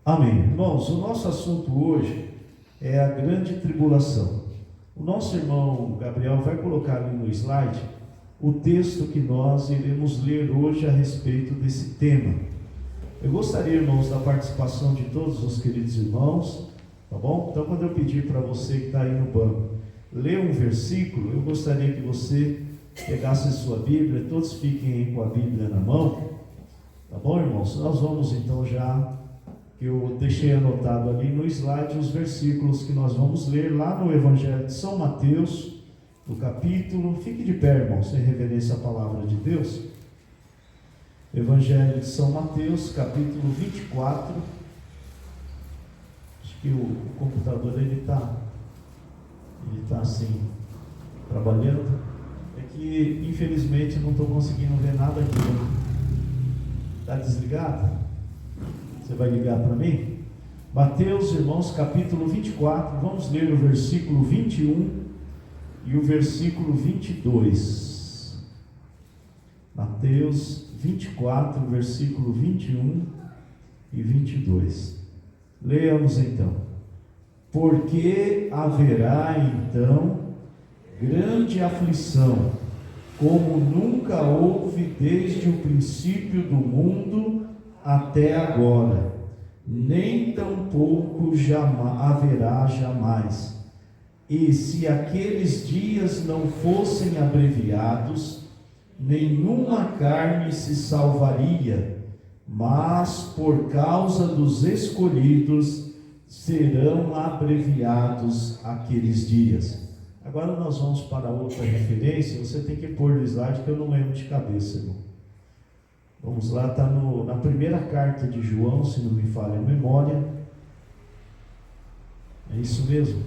Amém. Irmãos, o nosso assunto hoje é a grande tribulação. O nosso irmão Gabriel vai colocar ali no slide o texto que nós iremos ler hoje a respeito desse tema. Eu gostaria, irmãos, da participação de todos os queridos irmãos, tá bom? Então, quando eu pedir para você que está aí no banco ler um versículo, eu gostaria que você pegasse a sua Bíblia, todos fiquem aí com a Bíblia na mão, tá bom, irmãos? Nós vamos então já... Eu deixei anotado ali no slide os versículos que nós vamos ler lá no Evangelho de São Mateus, no capítulo, fique de pé, irmãos, em reverência à palavra de Deus. Evangelho de São Mateus, capítulo 24. Acho que o computador ele está assim, trabalhando. É que, infelizmente, não estou conseguindo ver nada aqui. Está desligado? Você vai ligar para mim? Mateus, irmãos, capítulo 24, vamos ler o versículo 21 e o versículo 22. Mateus 24, versículo 21 e 22. Leamos então. Porque haverá então grande aflição, como nunca houve desde o princípio do mundo até agora, nem tampouco haverá jamais. E se aqueles dias não fossem abreviados, nenhuma carne se salvaria, mas por causa dos escolhidos serão abreviados aqueles dias. Agora nós vamos para outra referência. Você tem que pôr no slide que eu não lembro de cabeça, irmão. Vamos lá, está na primeira carta de João, se não me falha a memória. É isso mesmo?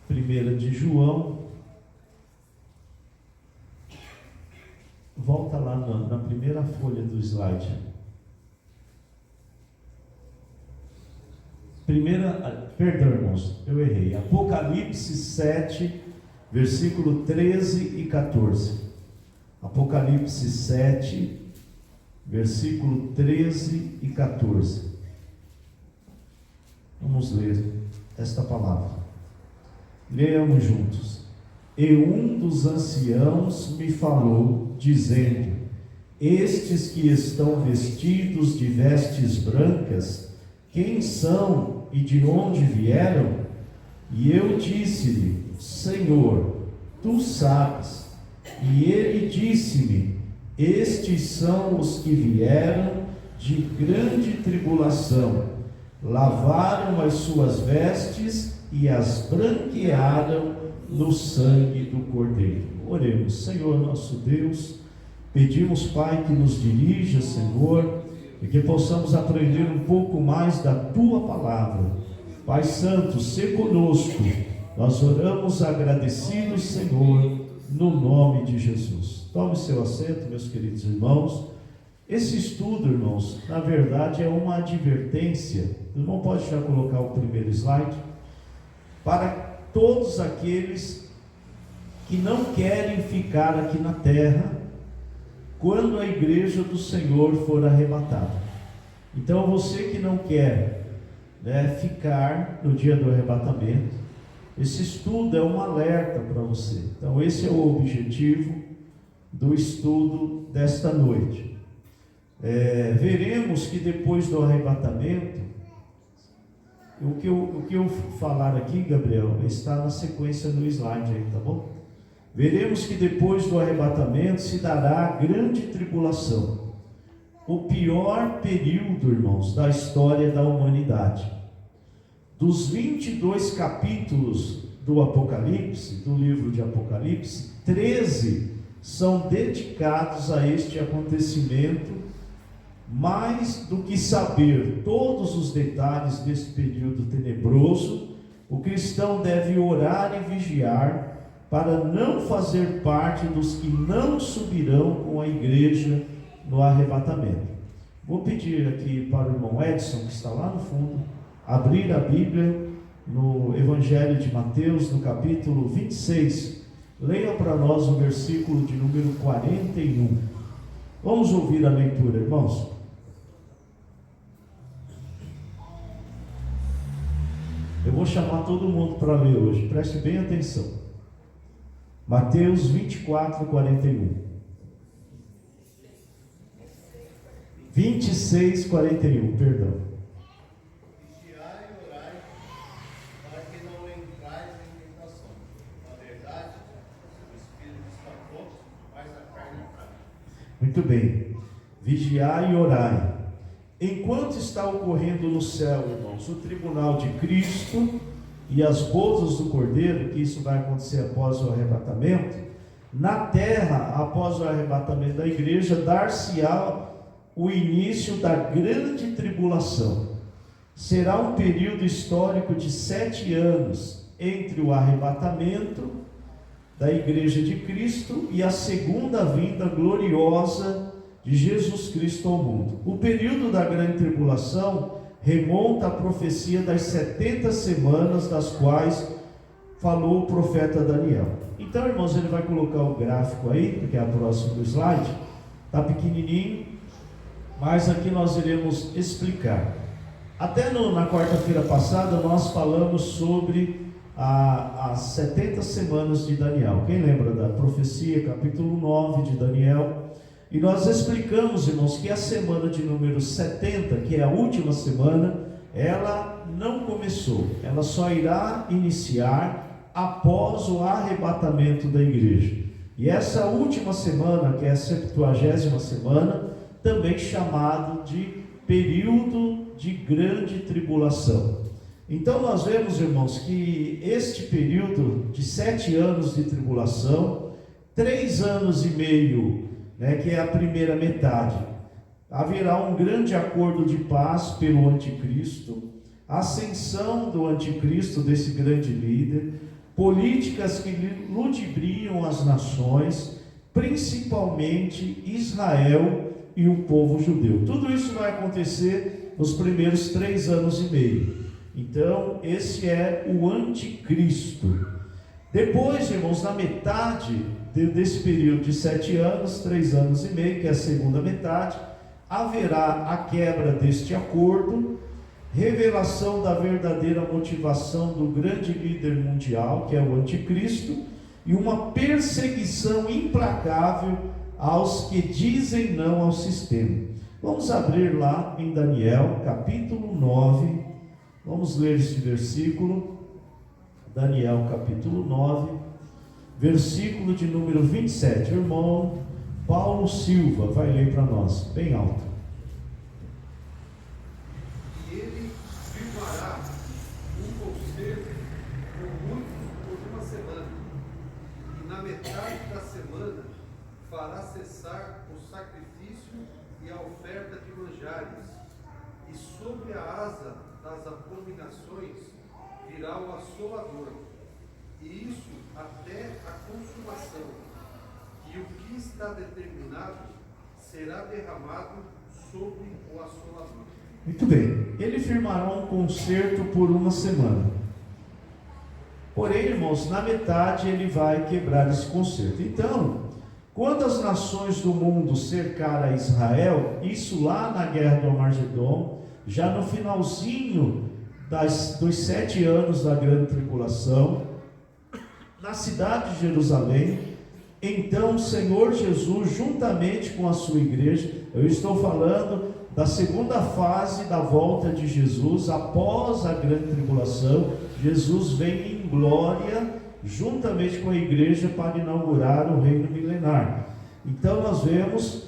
Primeira de João. Volta lá na primeira folha do slide. Perdão, irmãos, eu errei. Apocalipse 7, versículo 13 e 14. Apocalipse 7, versículo 13 e 14. Vamos ler esta palavra. Leamos juntos. E um dos anciãos me falou, dizendo: estes que estão vestidos de vestes brancas, quem são e de onde vieram? E eu disse-lhe: Senhor, tu sabes. E ele disse-me: estes são os que vieram de grande tribulação, lavaram as suas vestes e as branquearam no sangue do Cordeiro. Oremos. Senhor nosso Deus, pedimos, Pai, que nos dirija, Senhor, e que possamos aprender um pouco mais da tua palavra. Pai Santo, sê conosco. Nós oramos agradecidos, Senhor, no nome de Jesus. Tome seu assento, meus queridos irmãos. Esse estudo, irmãos, na verdade é uma advertência. O irmão pode já colocar o primeiro slide. Para todos aqueles que não querem ficar aqui na terra, quando a igreja do Senhor for arrebatada. Então, você que não quer ficar no dia do arrebatamento, esse estudo é um alerta para você. Então, esse é o objetivo do estudo desta noite. Veremos que depois do arrebatamento, o que eu falar aqui, Gabriel, está na sequência no slide aí, tá bom? Veremos que depois do arrebatamento se dará a grande tribulação, o pior período, irmãos, da história da humanidade. Dos 22 capítulos do Apocalipse, do livro de Apocalipse, 13 são dedicados a este acontecimento. Mais do que saber todos os detalhes desse período tenebroso, o cristão deve orar e vigiar para não fazer parte dos que não subirão com a igreja no arrebatamento. Vou pedir aqui para o irmão Edson, que está lá no fundo, abrir a Bíblia no Evangelho de Mateus, no capítulo 26. Leia para nós o versículo de número 41. Vamos ouvir a leitura, irmãos. Eu vou chamar todo mundo para ler hoje, preste bem atenção. Mateus 24, 41. 26, 41, perdão. Vigiai e orai, para que não entrais em tentação. Na verdade, o espírito está pronto, mas a carne é fraca. Muito bem. Vigiai e orai. Enquanto está ocorrendo no céu, irmãos, o tribunal de Cristo e as bodas do Cordeiro, que isso vai acontecer após o arrebatamento, na terra, após o arrebatamento da igreja, dar-se-á o início da grande tribulação. Será um período histórico de 7 anos entre o arrebatamento da igreja de Cristo e a segunda vinda gloriosa de Jesus Cristo ao mundo. O período da grande tribulação remonta à profecia das 70 semanas das quais falou o profeta Daniel. Então, irmãos, ele vai colocar o gráfico aí, porque é a próxima slide, está pequenininho, mas aqui nós iremos explicar. Até na quarta-feira passada nós falamos sobre as 70 semanas de Daniel. Quem lembra da profecia, capítulo 9 de Daniel? E nós explicamos, irmãos, que a semana de número 70, que é a última semana, ela não começou, ela só irá iniciar após o arrebatamento da igreja. E essa última semana, que é a 70ª semana, também chamado de período de grande tribulação. Então nós vemos, irmãos, que este período de 7 anos de tribulação, 3 anos e meio, que é a primeira metade, haverá um grande acordo de paz pelo anticristo, ascensão do anticristo, desse grande líder, políticas que ludibriam as nações, principalmente Israel e o povo judeu. Tudo isso vai acontecer nos primeiros 3 anos e meio. Então, esse é o anticristo. Depois, irmãos, na metade desse período de 7 anos, 3 anos e meio, que é a segunda metade, haverá a quebra deste acordo, revelação da verdadeira motivação do grande líder mundial, que é o anticristo, e uma perseguição implacável aos que dizem não ao sistema. Vamos abrir lá em Daniel, capítulo 9, vamos ler este versículo, Daniel capítulo 9, versículo de número 27, o irmão Paulo Silva vai ler para nós, bem alto. E ele firmará um concerto com muitos por uma semana, e na metade da semana fará cessar o sacrifício e a oferta de manjares, e sobre a asa das abominações virá o assolador, e isso até a consumação, e o que está determinado será derramado sobre o assolador. Muito bem, ele firmará um concerto por uma semana. Porém, irmãos, na metade ele vai quebrar esse concerto. Então, quando as nações do mundo cercaram Israel, isso lá na guerra do Armagedon, já no finalzinho dos 7 anos da grande tribulação, na cidade de Jerusalém, então o Senhor Jesus, juntamente com a sua igreja, eu estou falando da segunda fase da volta de Jesus, após a grande tribulação, Jesus vem em glória, juntamente com a igreja, para inaugurar o reino milenar. Então nós vemos,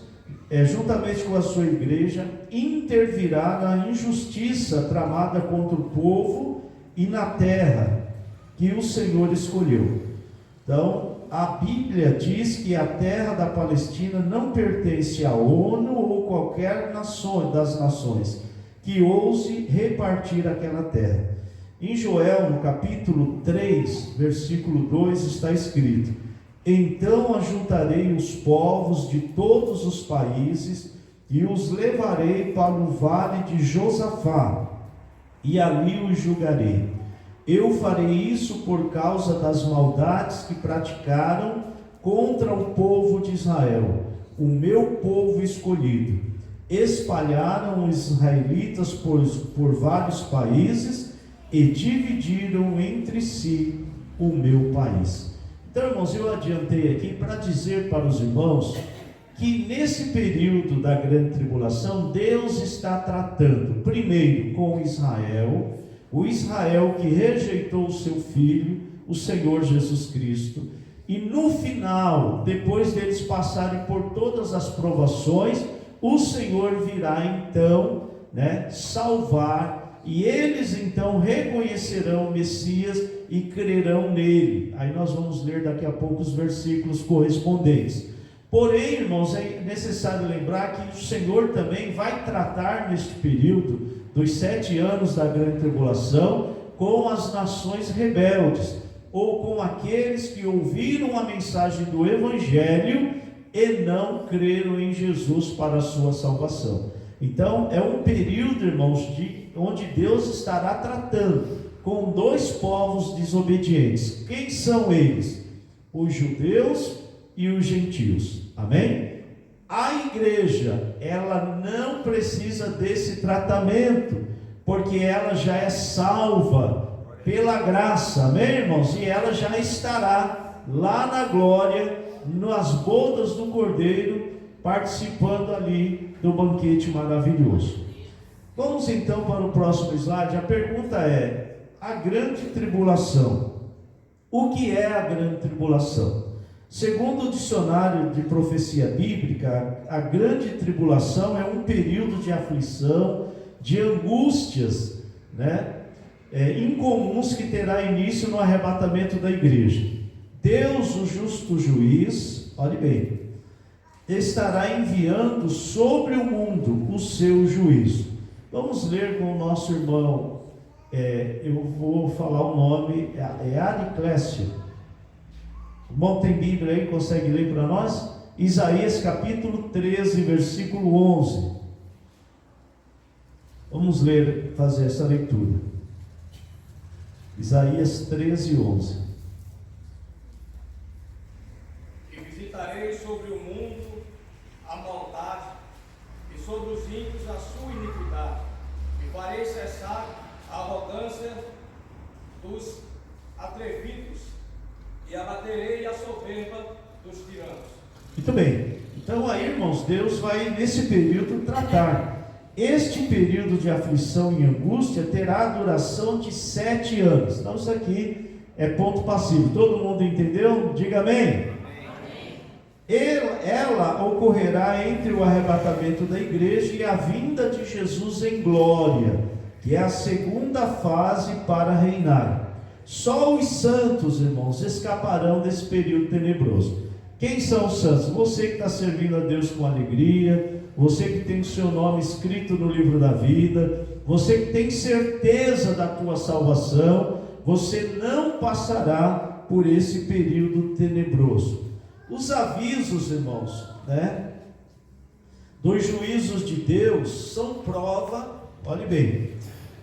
juntamente com a sua igreja, intervirá na injustiça tramada contra o povo e na terra que o Senhor escolheu. Então, a Bíblia diz que a terra da Palestina não pertence à ONU ou qualquer das nações que ouse repartir aquela terra. Em Joel, no capítulo 3, versículo 2, está escrito: então ajuntarei os povos de todos os países e os levarei para o vale de Josafá, e ali os julgarei. Eu farei isso por causa das maldades que praticaram contra o povo de Israel, o meu povo escolhido. Espalharam os israelitas por vários países e dividiram entre si o meu país. Então, irmãos, eu adiantei aqui para dizer para os irmãos que nesse período da grande tribulação, Deus está tratando primeiro com Israel, o Israel que rejeitou o seu filho, o Senhor Jesus Cristo, e no final, depois deles passarem por todas as provações, o Senhor virá então, salvar, e eles então reconhecerão o Messias e crerão nele. Aí nós vamos ler daqui a pouco os versículos correspondentes. Porém, irmãos, é necessário lembrar que o Senhor também vai tratar neste período dos 7 anos da grande tribulação com as nações rebeldes, ou com aqueles que ouviram a mensagem do Evangelho e não creram em Jesus para a sua salvação. Então é um período, irmãos, onde Deus estará tratando com 2 povos desobedientes. Quem são eles? Os judeus e os gentios. Amém? A igreja, ela não precisa desse tratamento, porque ela já é salva pela graça, amém, irmãos? E ela já estará lá na glória, nas bodas do Cordeiro, participando ali do banquete maravilhoso. Vamos então para o próximo slide. A pergunta é: a grande tribulação. O que é a grande tribulação? Segundo o dicionário de profecia bíblica, a grande tribulação é um período de aflição, de angústias, incomuns que terá início no arrebatamento da igreja. Deus, o justo juiz, olhe bem, estará enviando sobre o mundo o seu juízo. Vamos ler com o nosso irmão, eu vou falar o nome, é Ariclésio. O irmão tem Bíblia aí, consegue ler para nós? Isaías capítulo 13, versículo 11. Vamos ler, fazer essa leitura. Isaías 13, 11. E visitarei sobre o mundo a maldade, e sobre os ímpios a sua iniquidade, e farei cessar a arrogância dos atrevidos, e abaterei a soberba dos tiranos. Muito bem. Então aí, irmãos, Deus vai nesse período tratar. Este período de aflição e angústia terá a duração de 7 anos. Então isso aqui é ponto passivo. Todo mundo entendeu? Diga amém. Ela ocorrerá entre o arrebatamento da igreja e a vinda de Jesus em glória, que é a segunda fase para reinar. Só os santos, irmãos, escaparão desse período tenebroso. Quem são os santos? Você que está servindo a Deus com alegria, você que tem o seu nome escrito no livro da vida, você que tem certeza da tua salvação, você não passará por esse período tenebroso. Os avisos, irmãos, dos juízos de Deus são prova, olhe bem,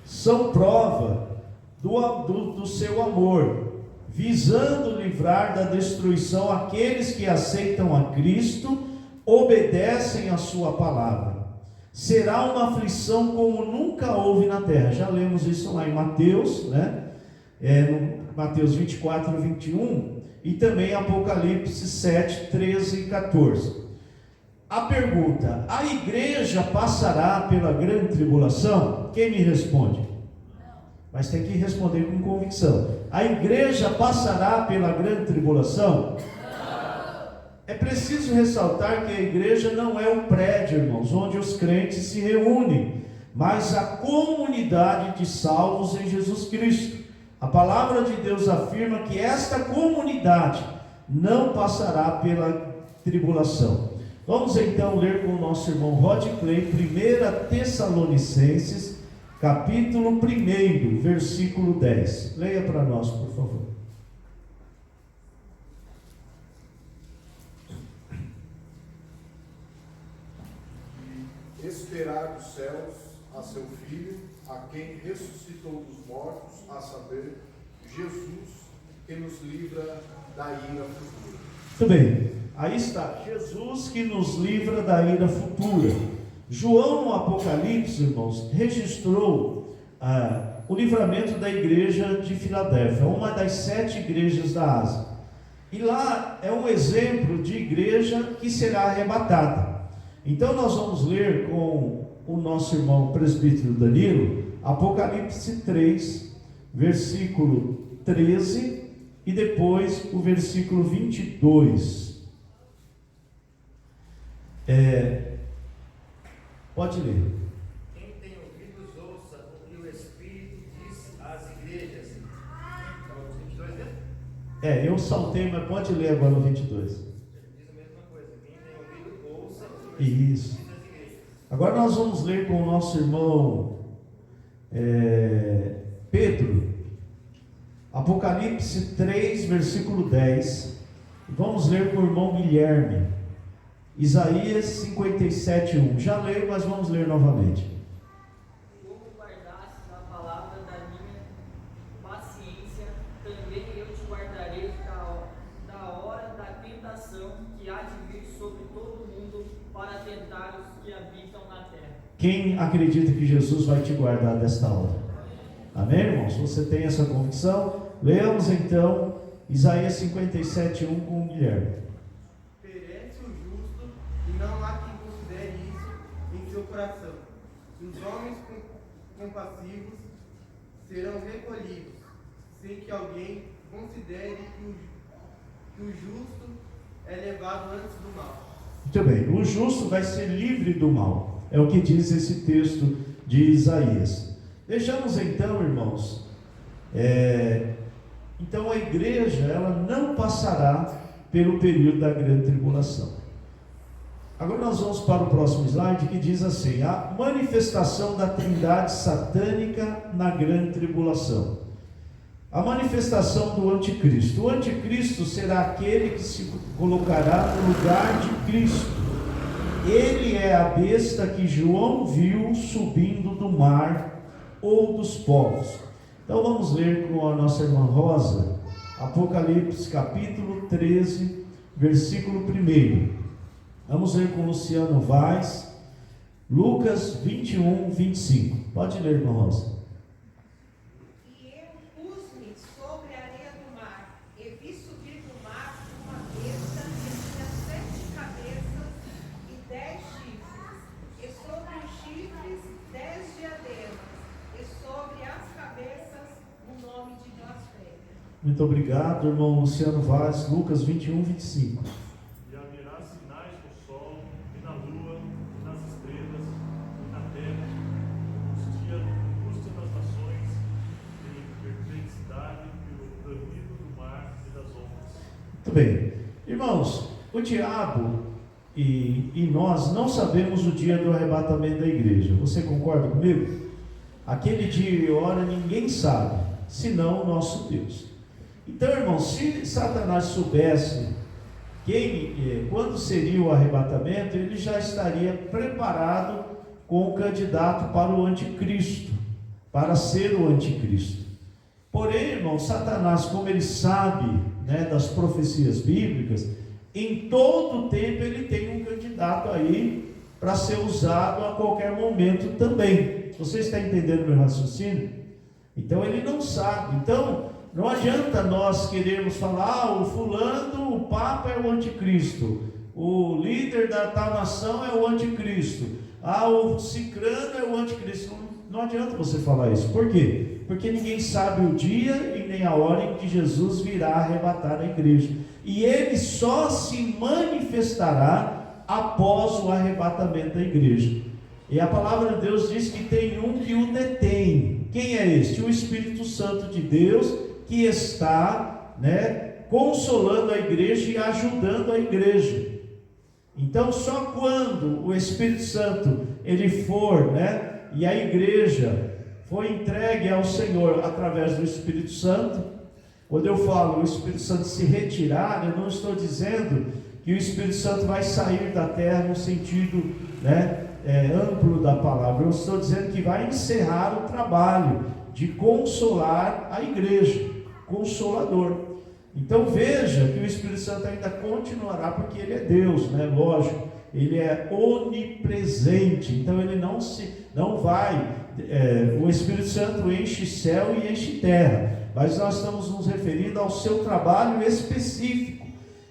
são prova do seu amor, visando livrar da destruição aqueles que aceitam a Cristo, obedecem a sua palavra. Será uma aflição como nunca houve na terra. Já lemos isso lá em Mateus, no Mateus 24, 21, e também Apocalipse 7, 13 e 14. A pergunta: a igreja passará pela grande tribulação? Quem me responde? Mas tem que responder com convicção. A igreja passará pela grande tribulação? Não. É preciso ressaltar que a igreja não é o prédio, irmãos, onde os crentes se reúnem, mas a comunidade de salvos em Jesus Cristo. A palavra de Deus afirma que esta comunidade não passará pela tribulação. Vamos então ler com o nosso irmão Rod Clay, 1 Tessalonicenses, capítulo 1, versículo 10. Leia para nós, por favor. Esperar dos céus a seu Filho, a quem ressuscitou dos mortos, a saber, Jesus, que nos livra da ira futura. Muito bem. Aí está, Jesus que nos livra da ira futura. João, no Apocalipse, irmãos, registrou o livramento da igreja de Filadélfia, uma das 7 igrejas da Ásia. E lá é um exemplo de igreja que será arrebatada. Então nós vamos ler com o nosso irmão presbítero Danilo, Apocalipse 3, versículo 13 e depois o versículo 22. Pode ler. Quem tem ouvidos, ouça o que o Espírito diz às igrejas. Então, 22 mesmo? Eu saltei, mas pode ler agora o 22. Diz a mesma coisa. Quem tem ouvido, ouça o que o Espírito Isso. diz às igrejas. Agora nós vamos ler com o nosso irmão Pedro, Apocalipse 3, versículo 10. Vamos ler com o irmão Guilherme, Isaías 57, 1. Já leio, mas vamos ler novamente. Como guardastes a palavra da minha paciência, também eu te guardarei da hora da tentação que há de vir sobre todo mundo para tentar os que habitam na terra. Quem acredita que Jesus vai te guardar desta hora? Amém, irmãos? Você tem essa convicção? Leamos então Isaías 57, 1 com o Guilherme. Perece o justo, e não há quem considere isso em seu coração. Os homens compassivos serão recolhidos, sem que alguém considere que o justo é levado antes do mal. Muito bem, o justo vai ser livre do mal, é o que diz esse texto de Isaías. Vejamos então, irmãos, então a igreja, ela não passará pelo período da grande tribulação. Agora nós vamos para o próximo slide, que diz assim: a manifestação da trindade satânica na grande tribulação. A manifestação do anticristo. O anticristo será aquele que se colocará no lugar de Cristo. Ele é a besta que João viu subindo do mar ou dos povos. Então vamos ler com a nossa irmã Rosa, Apocalipse capítulo 13, versículo 1. Vamos ler com Luciano Vaz, Lucas 21, 25. Pode ler, irmã Rosa. E eu pus-me sobre a areia do mar, e vi subir do mar uma besta que tinha 7 cabeças e 10 chifres, e sobre os chifres 10 diademas, e sobre as cabeças o nome de blasfêmia. Muito obrigado, irmão Luciano Vaz, Lucas 21, 25. E haverá sinais no sol, e na lua, e nas estrelas, e na terra, angústia das nações, e perplexidade pelo bramido do mar e das ondas. Muito bem, irmãos, o diabo e nós não sabemos o dia do arrebatamento da igreja. Você concorda comigo? Aquele dia e hora ninguém sabe, senão o nosso Deus. Então, irmãos, se Satanás soubesse quando seria o arrebatamento, ele já estaria preparado com o candidato para o anticristo, para ser o anticristo. Porém, irmão, Satanás, como ele sabe, das profecias bíblicas, em todo tempo ele tem um candidato aí para ser usado a qualquer momento também. Você está entendendo meu raciocínio? Então ele não sabe. Então não adianta nós querermos falar, o fulano, o Papa é o anticristo, o líder da tal nação é o anticristo, o cicrano é o anticristo. Não adianta você falar isso. Por quê? Porque ninguém sabe o dia e nem a hora em que Jesus virá arrebatar a igreja. E ele só se manifestará após o arrebatamento da igreja. E a palavra de Deus diz que tem um que o detém. Quem é este? O Espírito Santo de Deus, que está, consolando a igreja e ajudando a igreja. Então, só quando o Espírito Santo ele for, e a igreja foi entregue ao Senhor através do Espírito Santo. Quando eu falo o Espírito Santo se retirar, eu não estou dizendo que o Espírito Santo vai sair da terra no sentido amplo da palavra. Eu estou dizendo que vai encerrar o trabalho de consolar a igreja, consolador. Então veja que o Espírito Santo ainda continuará, porque ele é Deus, né? Lógico, ele é onipresente, então ele não vai, o Espírito Santo enche céu e enche terra, mas nós estamos nos referindo ao seu trabalho específico.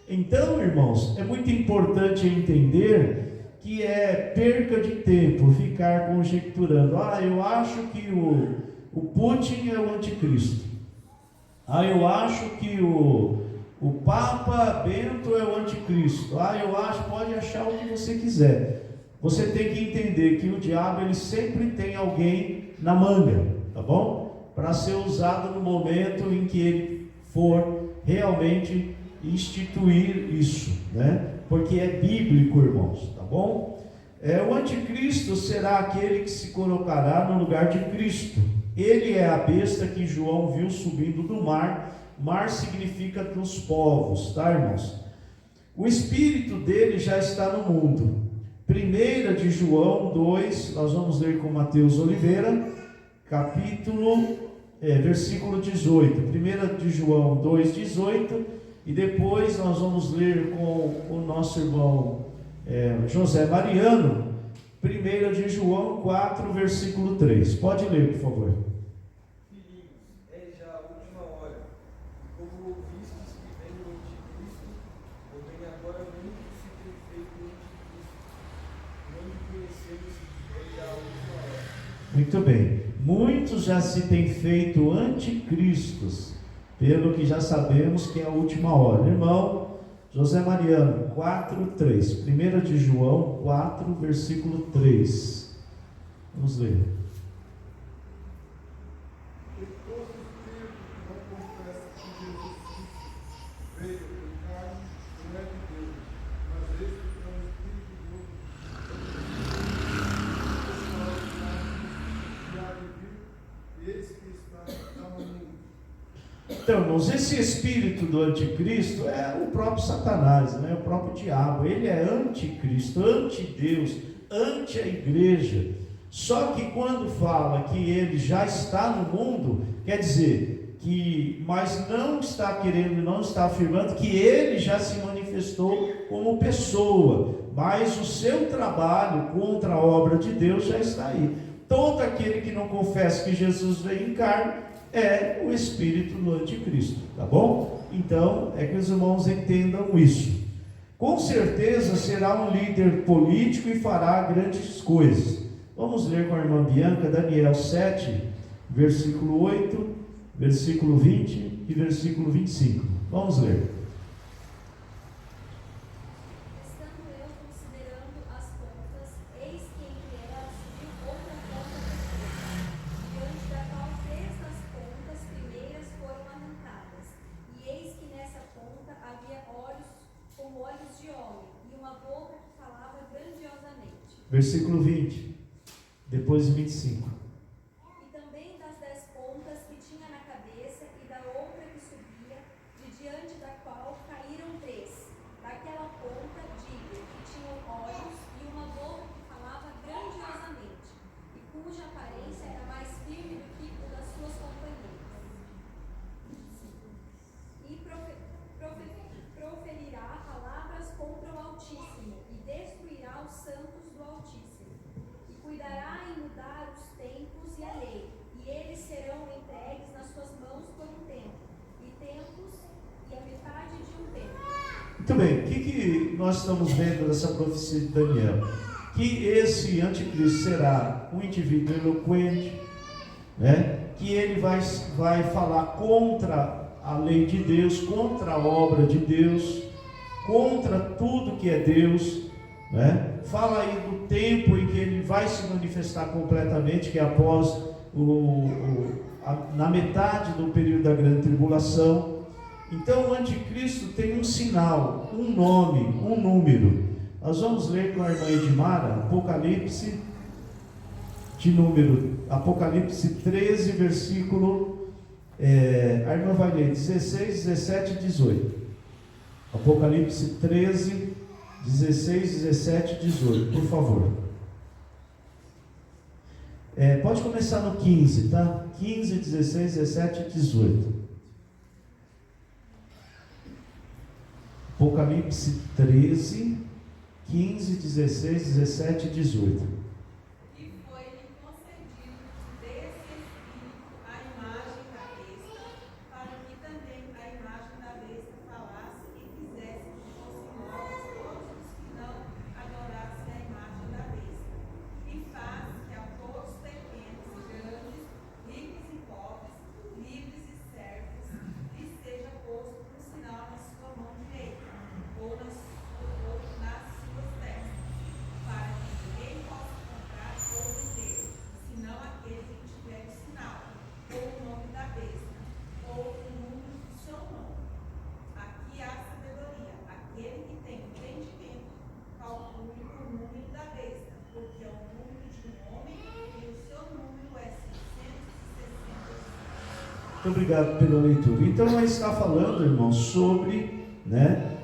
Então, irmãos, é muito importante entender que é perca de tempo ficar conjecturando, eu acho que o Putin é o anticristo, eu acho que o Papa Bento é o anticristo, eu acho, pode achar o que você quiser. Você tem que entender que o diabo, ele sempre tem alguém na manga, tá bom? Para ser usado no momento em que ele for realmente instituir isso, né? Porque é bíblico, irmãos, tá bom? O anticristo será aquele que se colocará no lugar de Cristo. Ele é a besta que João viu subindo do mar. Mar significa dos povos, tá, irmãos? O espírito dele já está no mundo. 1 de João 2, nós vamos ler com Mateus Oliveira, versículo 18. 1 de João 2, 18, e depois nós vamos ler com o nosso irmão José Mariano, 1 de João 4, versículo 3. Pode ler, por favor. Filhinhos, é já a última hora. Como ouvistes que vem o anticristo, ou vem agora muito que se tem feito o anticristo. Não me conhecemos, é já a última hora. Muito bem. Muitos já se têm feito anticristos, pelo que já sabemos que é a última hora. Irmão José Mariano, 4:3. 1 de João 4, versículo 3. Vamos ler. E todo espírito que não confessa que Jesus Cristo veio em carne não é de Deus, mas esse é o Espírito de Deus. E eis que está no mundo. Então, irmãos, esse espírito do anticristo é o próprio Satanás, né? O próprio diabo. Ele é anticristo, anti-Deus, anti a igreja. Só que quando fala que ele já está no mundo, quer dizer que, mas não está querendo, não está afirmando que ele já se manifestou como pessoa, mas o seu trabalho contra a obra de Deus já está aí. Todo aquele que não confessa que Jesus veio em carne é o espírito do anticristo, tá bom? Então, é que os irmãos entendam isso. Com certeza será um líder político e fará grandes coisas. Vamos ler com a irmã Bianca, Daniel 7, versículo 8, versículo 20 e versículo 25. Vamos ler. Estando eu considerando as pontas, eis que entre elas vi outra ponta pequena, diante da qual 3 das pontas primeiras foram arrancadas. E eis que nessa ponta havia olhos como olhos de homem, e uma boca que falava grandiosamente. Versículo 20, depois 25. E também das 10 pontas que tinha na cabeça, e da outra que subia, de diante da qual caíram 3. Daquela ponta, digo, que tinham olhos e uma boca que falava grandiosamente, e cuja aparência era mais firme do que o das suas companheiras. E proferirá palavras contra o Altíssimo, e destruirá os santos do Altíssimo, e cuidará em mudar os tempos e a lei, e eles serão entregues nas suas mãos por um tempo, e tempos, e a metade de um tempo. Muito bem, o que nós estamos vendo nessa profecia de Daniel? Que esse anticristo será um indivíduo eloquente, né? Que ele vai falar contra a lei de Deus, contra a obra de Deus, contra tudo que é Deus, né? Fala aí do tempo em que ele vai se manifestar completamente, que é após na metade do período da grande tribulação. Então o anticristo tem um sinal, um nome, um número. Nós vamos ler com a irmã Edmara, Apocalipse 13, versículo, a irmã vai ler 16, 17 e 18. Apocalipse 13, 16, 17 e 18, por favor. Pode começar no 15, tá? 15, 16, 17 e 18. Apocalipse 13, 15, 16, 17 e 18. E foi-lhe concedido desse Espírito a imagem da besta, para que também a imagem da besta falasse e fizesse que fossem mortos todos os que não adorassem a imagem da besta. E faz que a todos pequenos e grandes, ricos e pobres, livres e servos, lhe seja posto um sinal na sua mão direita, ou nas suas testas, para que ninguém possa comprar ou vender, senão aquele que tiver o sinal, ou o nome da besta, ou o número do seu nome. Aqui há sabedoria. Aquele que tem entendimento, calcule o número da besta, porque é o número de um homem e o seu número é 666. Muito obrigado pela leitura. Então, nós está falando, irmãos, sobre,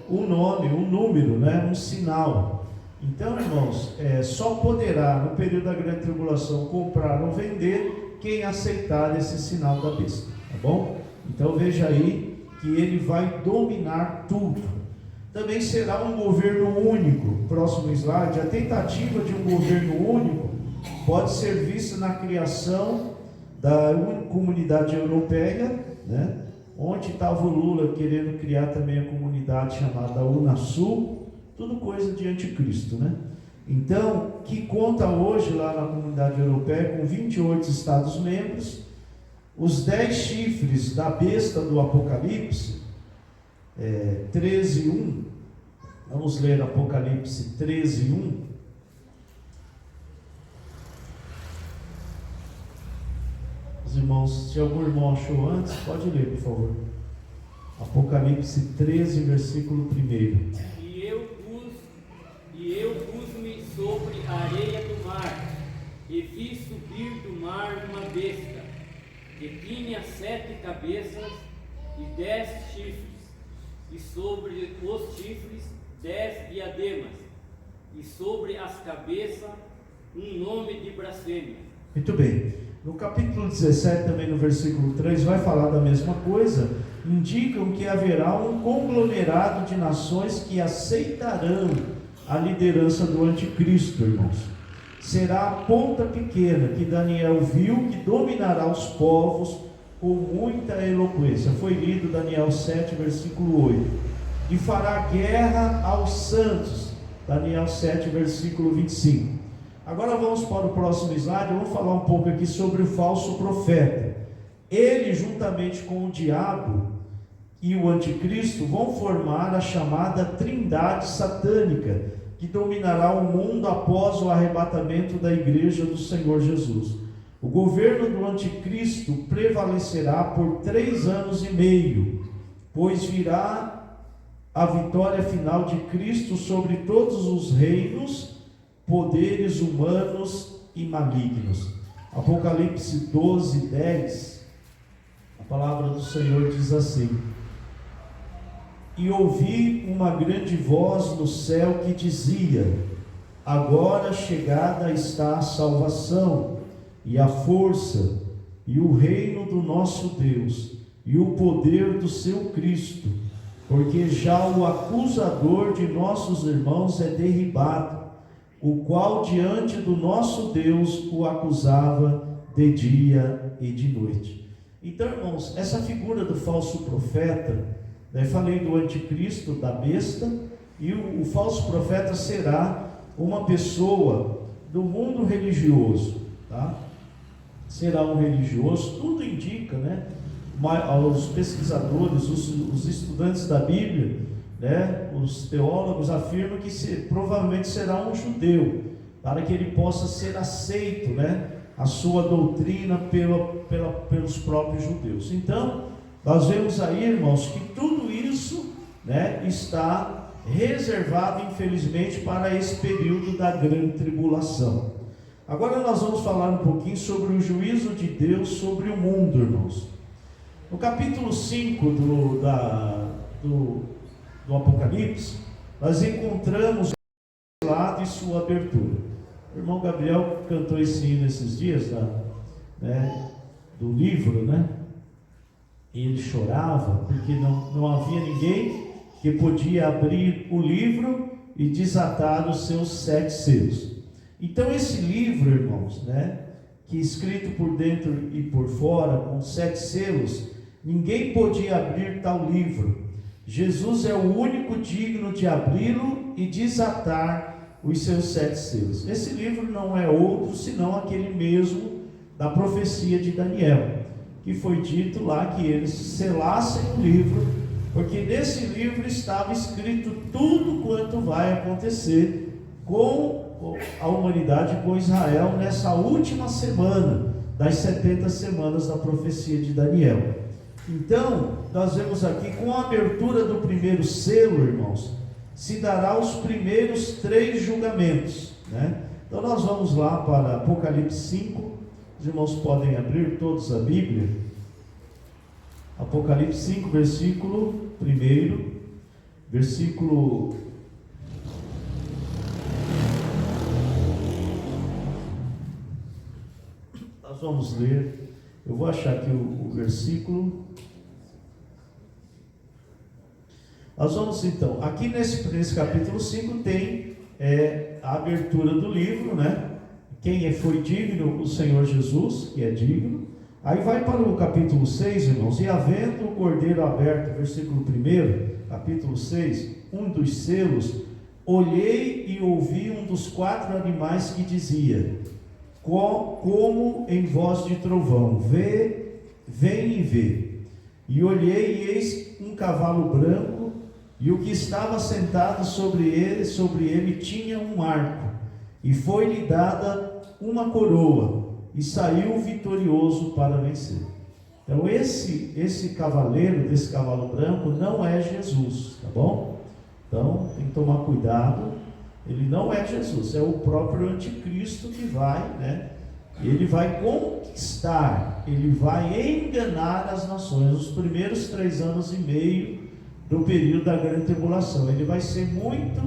o nome, um número, um sinal. Então, irmãos, só poderá, no período da grande tribulação, comprar ou vender quem aceitar esse sinal da besta, tá bom? Então, veja aí que ele vai dominar tudo. Também será um governo único. Próximo slide. A tentativa de um governo único pode ser vista na criação da comunidade europeia, onde estava o Lula querendo criar também a comunidade chamada Unasul, tudo coisa de anticristo, Então, que conta hoje lá na comunidade europeia com 28 estados membros, os 10 chifres da besta do Apocalipse, 13:1, vamos ler Apocalipse 13:1. Os irmãos, se algum irmão achou antes, pode ler, por favor. Apocalipse 13, versículo 1. E eu pus-me sobre a areia do mar, e vi subir do mar uma besta, que tinha 7 cabeças e 10 chifres, e sobre os chifres 10 diademas, e sobre as cabeças um nome de blasfêmia. Muito bem. No capítulo 17, também no versículo 3, vai falar da mesma coisa. Indicam que haverá um conglomerado de nações que aceitarão a liderança do anticristo, irmãos. Será a ponta pequena que Daniel viu, que dominará os povos com muita eloquência. Foi lido Daniel 7, versículo 8. E fará guerra aos santos. Daniel 7, versículo 25. Agora vamos para o próximo slide. Vamos falar um pouco aqui sobre o falso profeta. Ele, juntamente com o diabo e o anticristo, vão formar a chamada trindade satânica, que dominará o mundo após o arrebatamento da igreja do Senhor Jesus. O governo do anticristo prevalecerá por 3 anos e meio, pois virá a vitória final de Cristo sobre todos os reinos, poderes humanos e malignos. Apocalipse 12, 10, a palavra do Senhor diz assim: e ouvi uma grande voz no céu que dizia: agora chegada está a salvação, e a força, e o reino do nosso Deus, e o poder do seu Cristo, porque já o acusador de nossos irmãos é derribado, o qual diante do nosso Deus o acusava de dia e de noite. Então, irmãos, essa figura do falso profeta, falei do anticristo, da besta, e o falso profeta será uma pessoa do mundo religioso, tá? Será um religioso, tudo indica, os pesquisadores, os estudantes da Bíblia, os teólogos afirmam que provavelmente será um judeu, para que ele possa ser aceito, a sua doutrina pelos próprios judeus. Então, nós vemos aí, irmãos, que tudo isso, está reservado, infelizmente, para esse período da grande tribulação. Agora nós vamos falar um pouquinho sobre o juízo de Deus sobre o mundo, irmãos. No capítulo 5 do Apocalipse, nós encontramos o lado e sua abertura. O irmão Gabriel cantou esse hino esses dias, do livro, e ele chorava, porque não havia ninguém que podia abrir o livro e desatar os seus 7 selos. Então esse livro, irmãos, né, que escrito por dentro e por fora, com 7 selos, ninguém podia abrir tal livro. Jesus é o único digno de abri-lo e desatar os seus 7 selos. Esse livro não é outro senão aquele mesmo da profecia de Daniel, que foi dito lá que eles selassem o livro, porque nesse livro estava escrito tudo quanto vai acontecer com a humanidade, com Israel, nessa última semana das 70 semanas da profecia de Daniel. Então, nós vemos aqui, com a abertura do primeiro selo, irmãos, se dará os primeiros 3 julgamentos, né? Então nós vamos lá para Apocalipse 5, os irmãos podem abrir todos a Bíblia. Apocalipse 5, versículo 1, versículo... Nós vamos ler, eu vou achar aqui o versículo. Nós vamos então, aqui nesse capítulo 5 tem a abertura do livro, né? Quem foi digno? O Senhor Jesus, que é digno. Aí vai para o capítulo 6, irmãos, e havendo o cordeiro aberto, versículo 1, capítulo 6, um dos selos, olhei e ouvi um dos 4 animais que dizia, como em voz de trovão, vem e vê. E olhei, e eis um cavalo branco, e o que estava sentado sobre ele tinha um arco, e foi-lhe dada uma coroa, e saiu vitorioso para vencer. Então esse cavaleiro, desse cavalo branco, não é Jesus, tá bom? Então tem que tomar cuidado, ele não é Jesus, é o próprio anticristo que vai, né? Ele vai conquistar, ele vai enganar as nações, os primeiros 3 anos e meio do período da grande tribulação. Ele vai ser muito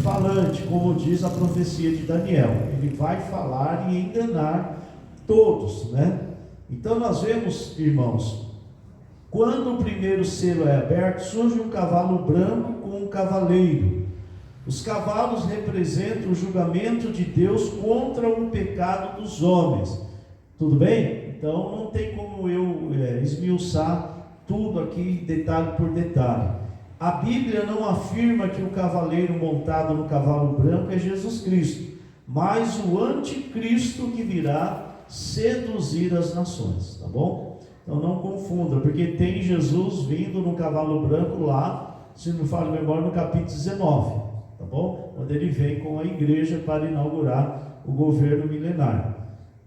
falante, como diz a profecia de Daniel. Ele vai falar e enganar todos, né? Então nós vemos, irmãos, quando o primeiro selo é aberto, surge um cavalo branco com um cavaleiro. Os cavalos representam o julgamento de Deus contra o pecado dos homens. Tudo bem? Então não tem como eu esmiuçar tudo aqui, detalhe por detalhe. A Bíblia não afirma que o cavaleiro montado no cavalo branco é Jesus Cristo, mas o anticristo que virá seduzir as nações, tá bom? Então não confunda, porque tem Jesus vindo no cavalo branco lá, se não me falha a memória, no capítulo 19, tá bom? Quando ele vem com a igreja para inaugurar o governo milenar.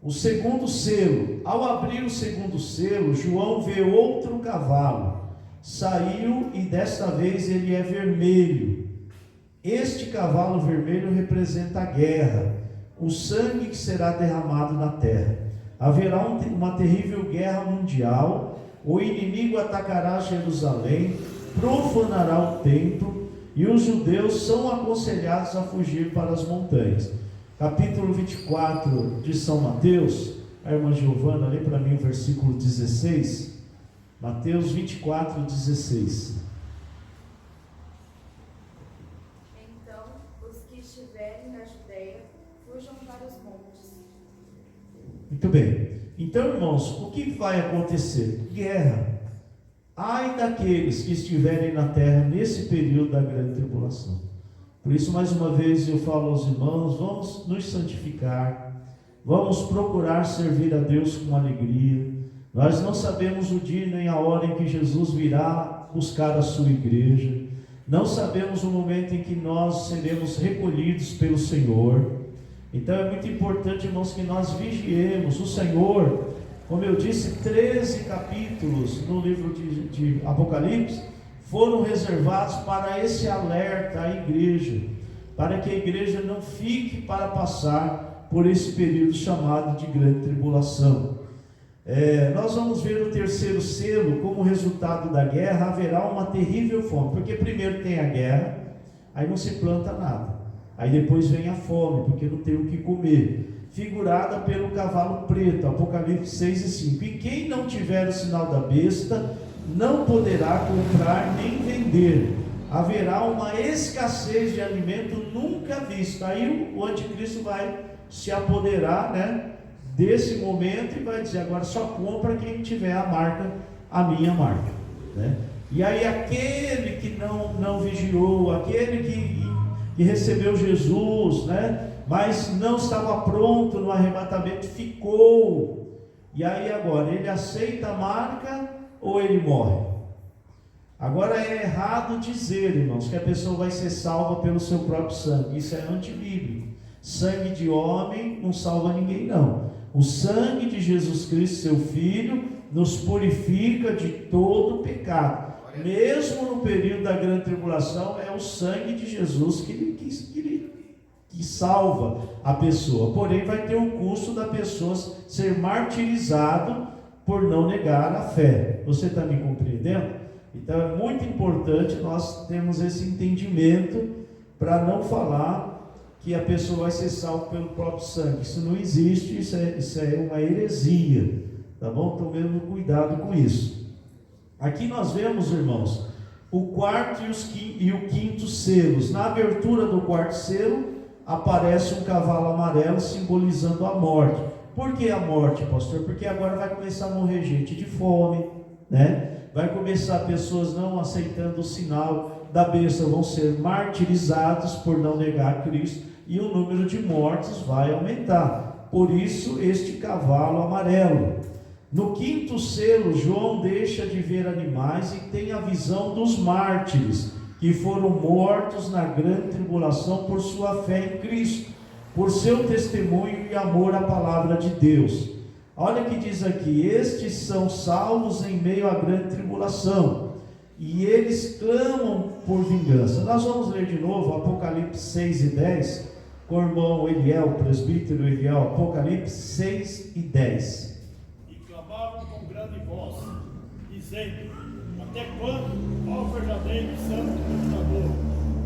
O segundo selo, ao abrir o segundo selo, João vê outro cavalo, saiu e desta vez ele é vermelho. Este cavalo vermelho representa a guerra, o sangue que será derramado na terra. Haverá uma terrível guerra mundial, o inimigo atacará Jerusalém, profanará o templo, e os judeus são aconselhados a fugir para as montanhas. Capítulo 24 de São Mateus, a irmã Giovana, lê para mim o versículo 16, Mateus 24, 16. Então, os que estiverem na Judeia, fujam para os montes. Muito bem. Então, irmãos, o que vai acontecer? Guerra. Ai daqueles que estiverem na terra nesse período da grande tribulação. Por isso, mais uma vez, eu falo aos irmãos, vamos nos santificar, vamos procurar servir a Deus com alegria. Nós não sabemos o dia nem a hora em que Jesus virá buscar a sua igreja, não sabemos o momento em que nós seremos recolhidos pelo Senhor. Então é muito importante, irmãos, que nós vigiemos. O Senhor, como eu disse, 13 capítulos no livro de Apocalipse foram reservados para esse alerta à igreja, para que a igreja não fique para passar por esse período chamado de grande tribulação. Nós vamos ver o terceiro selo. Como resultado da guerra haverá uma terrível fome, porque primeiro tem a guerra, aí não se planta nada, aí depois vem a fome, porque não tem o que comer, figurada pelo cavalo preto, Apocalipse 6 e 5. E quem não tiver o sinal da besta não poderá comprar nem vender. haverá uma escassez de alimento nunca vista. Aí o anticristo vai se apoderar, né, desse momento e vai dizer: agora só compra quem tiver a marca, a minha marca, né? E aí aquele que não vigiou, aquele que recebeu Jesus, né, mas não estava pronto no arrebatamento, ficou. E aí agora, ele aceita a marca ou ele morre? Agora é errado dizer, irmãos, que a pessoa vai ser salva pelo seu próprio sangue. Isso é antibíblico. Sangue de homem não salva ninguém, não. O sangue de Jesus Cristo, seu Filho, nos purifica de todo pecado. Mesmo no período da grande tribulação, é o sangue de Jesus que salva a pessoa. Porém, vai ter o custo da pessoa ser martirizado por não negar a fé. Você está me compreendendo? Então é muito importante nós termos esse entendimento para não falar que a pessoa vai ser salva pelo próprio sangue. Isso não existe, isso é uma heresia, tá bom? Tomemos cuidado com isso. Aqui nós vemos, irmãos, o quarto e o quinto selos. Na abertura do quarto selo aparece um cavalo amarelo simbolizando a morte. Por que a morte, pastor? Porque agora vai começar a morrer gente de fome, né? Vai começar pessoas não aceitando o sinal da bênção, vão ser martirizados por não negar Cristo, e o número de mortes vai aumentar. Por isso este cavalo amarelo. No quinto selo, João deixa de ver animais e tem a visão dos mártires que foram mortos na grande tribulação por sua fé em Cristo, por seu testemunho e amor à palavra de Deus. Olha o que diz aqui: estes são salvos em meio à grande tribulação, e eles clamam por vingança. Nós vamos ler de novo Apocalipse 6 e 10, com o irmão Eliel, o presbítero Eliel, Apocalipse 6 e 10. E clamavam com grande voz, dizendo: até quando, ó verdadeiro e santo Deus,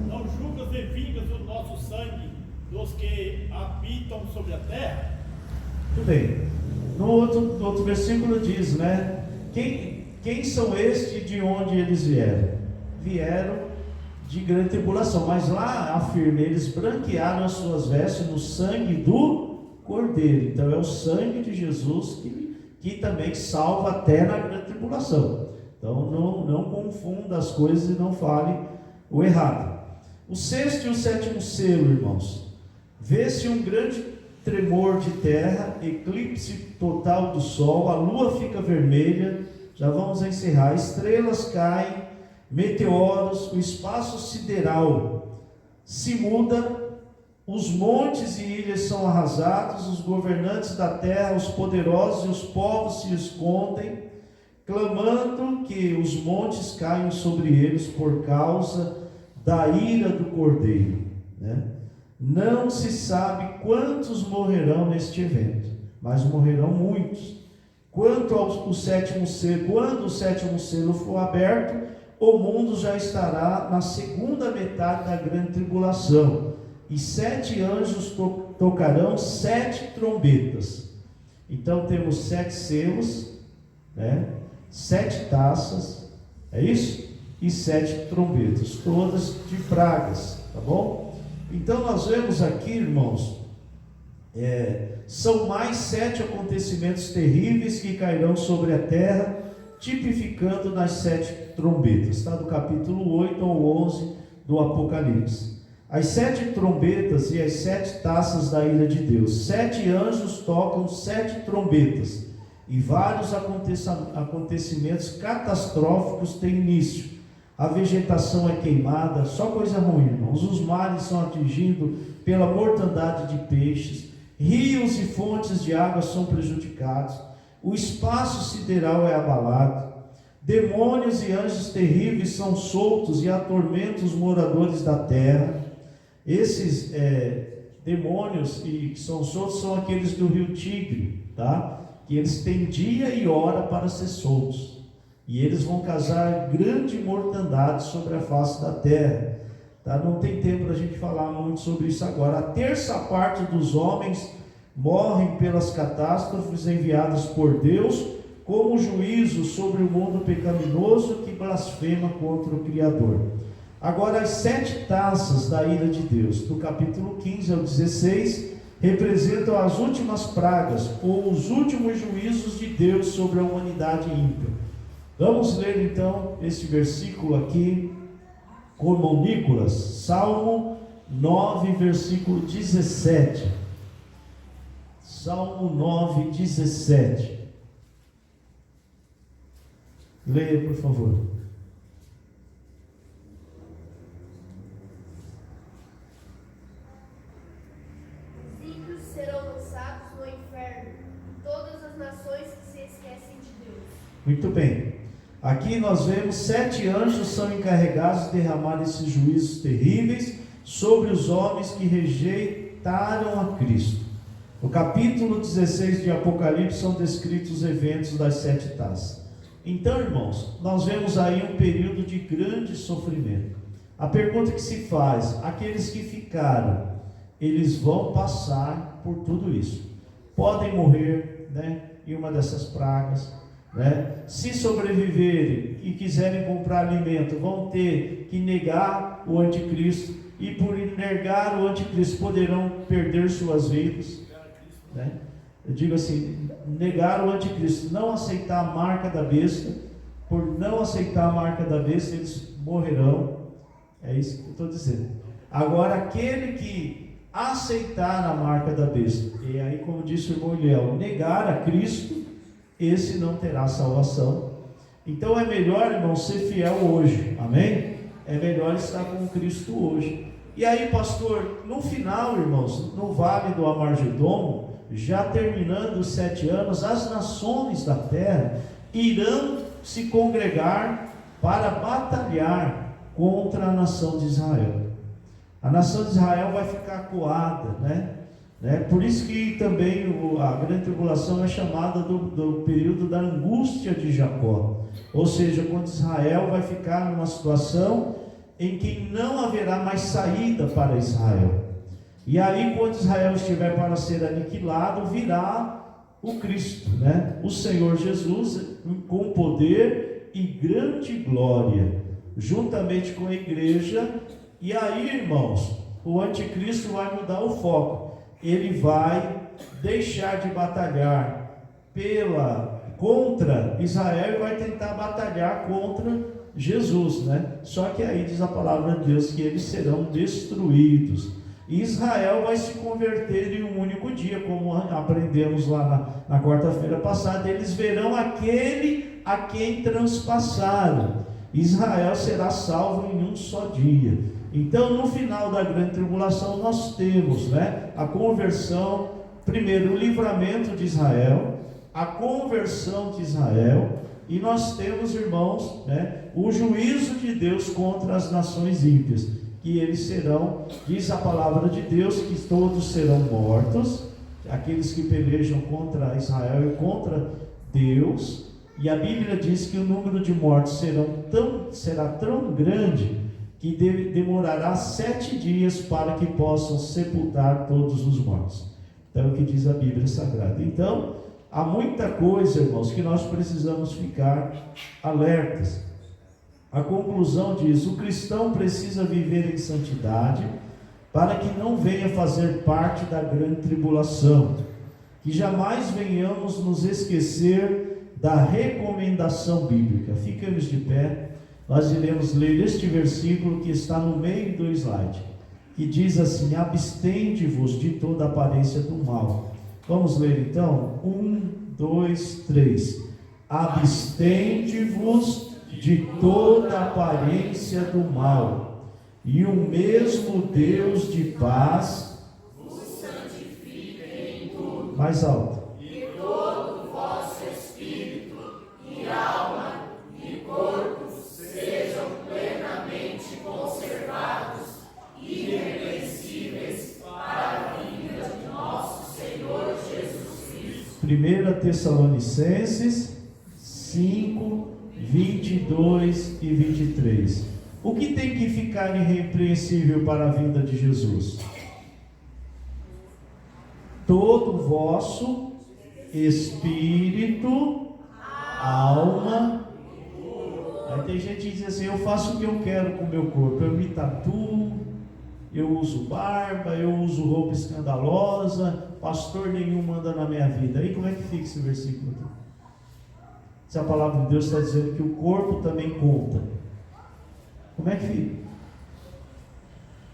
não julgas e vingas o nosso sangue dos que habitam sobre a terra? Muito bem. No outro versículo diz, né? Quem são estes e de onde eles vieram? Vieram de grande tribulação, mas lá afirma: eles branquearam as suas vestes no sangue do Cordeiro. Então é o sangue de Jesus que também salva até na grande tribulação. Então não confunda as coisas e não fale o errado. O sexto e o sétimo selo, irmãos, vê-se um grande tremor de terra, eclipse total do sol, a lua fica vermelha, já vamos encerrar, estrelas caem, meteoros, o espaço sideral se muda, os montes e ilhas são arrasados, os governantes da terra, os poderosos e os povos se escondem, clamando que os montes caiam sobre eles por causa da ira do Cordeiro, né? Não se sabe quantos morrerão neste evento, mas morrerão muitos. Quando o sétimo selo for aberto, o mundo já estará na segunda metade da grande tribulação, e 7 anjos tocarão 7 trombetas. Então temos 7 selos, né? 7 taças, é isso? E 7 trombetas, todas de pragas, tá bom? Então nós vemos aqui, irmãos, são mais 7 acontecimentos terríveis que cairão sobre a terra, tipificando nas 7 trombetas. Está do capítulo 8 ao 11 do Apocalipse. As 7 trombetas e as 7 taças da ira de Deus. 7 anjos tocam 7 trombetas, e vários acontecimentos catastróficos têm início. A vegetação é queimada, só coisa ruim, irmãos. Os mares são atingidos pela mortandade de peixes, rios e fontes de água são prejudicados, o espaço sideral é abalado, demônios e anjos terríveis são soltos e atormentam os moradores da terra. Esses demônios que são soltos são aqueles do rio Tigre, tá? Que eles têm dia e hora para ser soltos. E eles vão causar grande mortandade sobre a face da terra. Tá? Não tem tempo para a gente falar muito sobre isso agora. A terça parte dos homens morrem pelas catástrofes enviadas por Deus, como juízo sobre o mundo pecaminoso que blasfema contra o Criador. Agora, as 7 taças da ira de Deus, do capítulo 15 ao 16, representam as últimas pragas, ou os últimos juízos de Deus sobre a humanidade ímpia. Vamos ler então esse versículo aqui, como Nicolas, Salmo 9, versículo 17. Salmo 9, 17. Leia, por favor. Os ímpios serão lançados no inferno, todas as nações que se esquecem de Deus. Muito bem. Aqui nós vemos 7 anjos são encarregados de derramar esses juízos terríveis sobre os homens que rejeitaram a Cristo. No capítulo 16 de Apocalipse são descritos os eventos das 7 taças. Então, irmãos, nós vemos aí um período de grande sofrimento. A pergunta que se faz: aqueles que ficaram, eles vão passar por tudo isso? Podem morrer, em uma dessas pragas, Se sobreviverem e quiserem comprar alimento, vão ter que negar o anticristo, e por negar o anticristo poderão perder suas vidas, Eu digo assim, negar o anticristo, não aceitar a marca da besta. Por não aceitar a marca da besta, eles morrerão. É isso que eu estou dizendo. Agora, aquele que aceitar a marca da besta, e aí, como disse o irmão Eliel, negar a Cristo, esse não terá salvação. Então é melhor, irmão, ser fiel hoje, amém? É melhor estar com Cristo hoje. E aí, pastor, no final, irmãos, no Vale do Amargedomo, já terminando os 7 anos, as nações da terra irão se congregar para batalhar contra a nação de Israel. A nação de Israel vai ficar acuada, Por isso que também a grande tribulação é chamada do período da angústia de Jacó. Ou seja, quando Israel vai ficar numa situação em que não haverá mais saída para Israel. E aí, quando Israel estiver para ser aniquilado, virá o Cristo, o Senhor Jesus, com poder e grande glória, juntamente com a igreja. E aí, irmãos, o anticristo vai mudar o foco. Ele vai deixar de batalhar contra Israel e vai tentar batalhar contra Jesus, Só que aí diz a palavra de Deus que eles serão destruídos. E Israel vai se converter em um único dia, como aprendemos lá na quarta-feira passada. Eles verão aquele a quem transpassaram. Israel será salvo em um só dia. Então, no final da grande tribulação, nós temos a conversão, primeiro o livramento de Israel, a conversão de Israel, e nós temos, irmãos, o juízo de Deus contra as nações ímpias, que eles serão, diz a palavra de Deus, que todos serão mortos, aqueles que pelejam contra Israel e contra Deus, e a Bíblia diz que o número de mortos será tão grande que demorará 7 dias para que possam sepultar todos os mortos. Então é o que diz a Bíblia Sagrada. Então, há muita coisa, irmãos, que nós precisamos ficar alertas. A conclusão diz: o cristão precisa viver em santidade para que não venha fazer parte da grande tribulação, que jamais venhamos nos esquecer da recomendação bíblica. Ficamos de pé. Nós iremos ler este versículo que está no meio do slide, que diz assim: abstende-vos de toda aparência do mal. Vamos ler então? 1, 2, 3. Abstende-vos de toda aparência do mal, e o mesmo Deus de paz vos santifique em tudo. Mais alto. E todo o vosso espírito e alma e corpo sejam plenamente conservados, irrepreensíveis para a vinda de nosso Senhor Jesus Cristo. 1 Tessalonicenses 5, 22 e 23. O que tem que ficar irrepreensível para a vinda de Jesus? Todo o vosso espírito, alma. Tem gente que diz assim, eu faço o que eu quero com o meu corpo, eu me tatuo, eu uso barba, eu uso roupa escandalosa, pastor nenhum manda na minha vida. Aí como é que fica esse versículo aqui? Se a palavra de Deus está dizendo que o corpo também conta, como é que fica?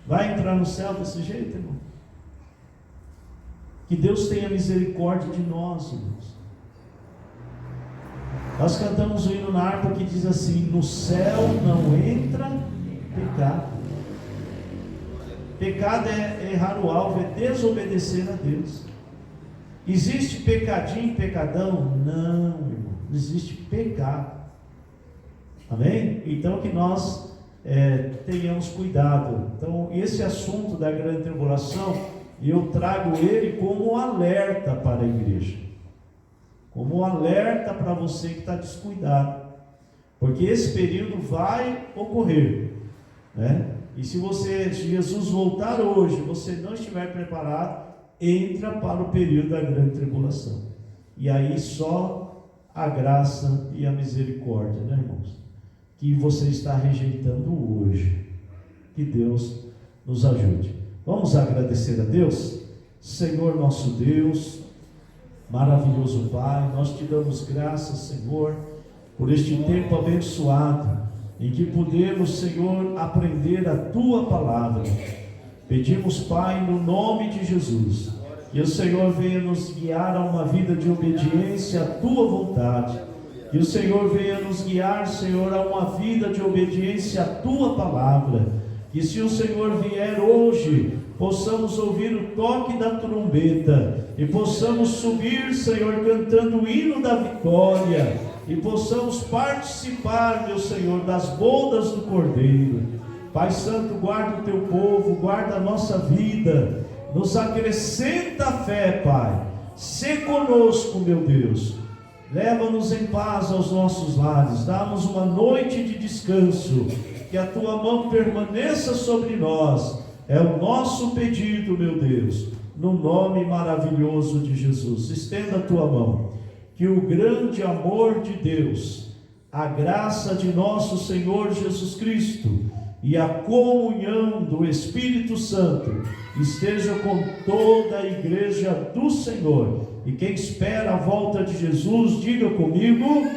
Vai entrar no céu desse jeito, irmão? Que Deus tenha misericórdia de nós, irmãos. Nós cantamos o hino na harpa que diz assim: no céu não entra pecado. Pecado é errar o alvo, é desobedecer a Deus. Existe pecadinho, pecadão? Não, irmão, não existe pecado. Amém? Então que nós tenhamos cuidado. Então esse assunto da grande tribulação, eu trago ele como um alerta para a igreja, como um alerta para você que está descuidado, porque esse período vai ocorrer, né? E se Jesus voltar hoje, você não estiver preparado, entra para o período da grande tribulação, e aí só a graça e a misericórdia, né, irmãos, que você está rejeitando hoje. Que Deus nos ajude. Vamos agradecer a Deus. Senhor nosso Deus, maravilhoso Pai, nós te damos graças, Senhor, por este tempo abençoado, em que podemos, Senhor, aprender a Tua palavra. Pedimos, Pai, no nome de Jesus, que o Senhor venha nos guiar a uma vida de obediência à Tua vontade, que o Senhor venha nos guiar, Senhor, a uma vida de obediência à Tua palavra. Que se o Senhor vier hoje, possamos ouvir o toque da trombeta, e possamos subir, Senhor, cantando o hino da vitória, e possamos participar, meu Senhor, das bodas do Cordeiro. Pai Santo, guarda o Teu povo, guarda a nossa vida, nos acrescenta a fé, Pai. Sê conosco, meu Deus. Leva-nos em paz aos nossos lares, dá-nos uma noite de descanso, que a Tua mão permaneça sobre nós, é o nosso pedido, meu Deus, no nome maravilhoso de Jesus. Estenda a Tua mão, que o grande amor de Deus, a graça de nosso Senhor Jesus Cristo e a comunhão do Espírito Santo esteja com toda a igreja do Senhor. E quem espera a volta de Jesus, diga comigo: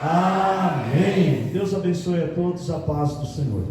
amém. Deus abençoe a todos, a paz do Senhor.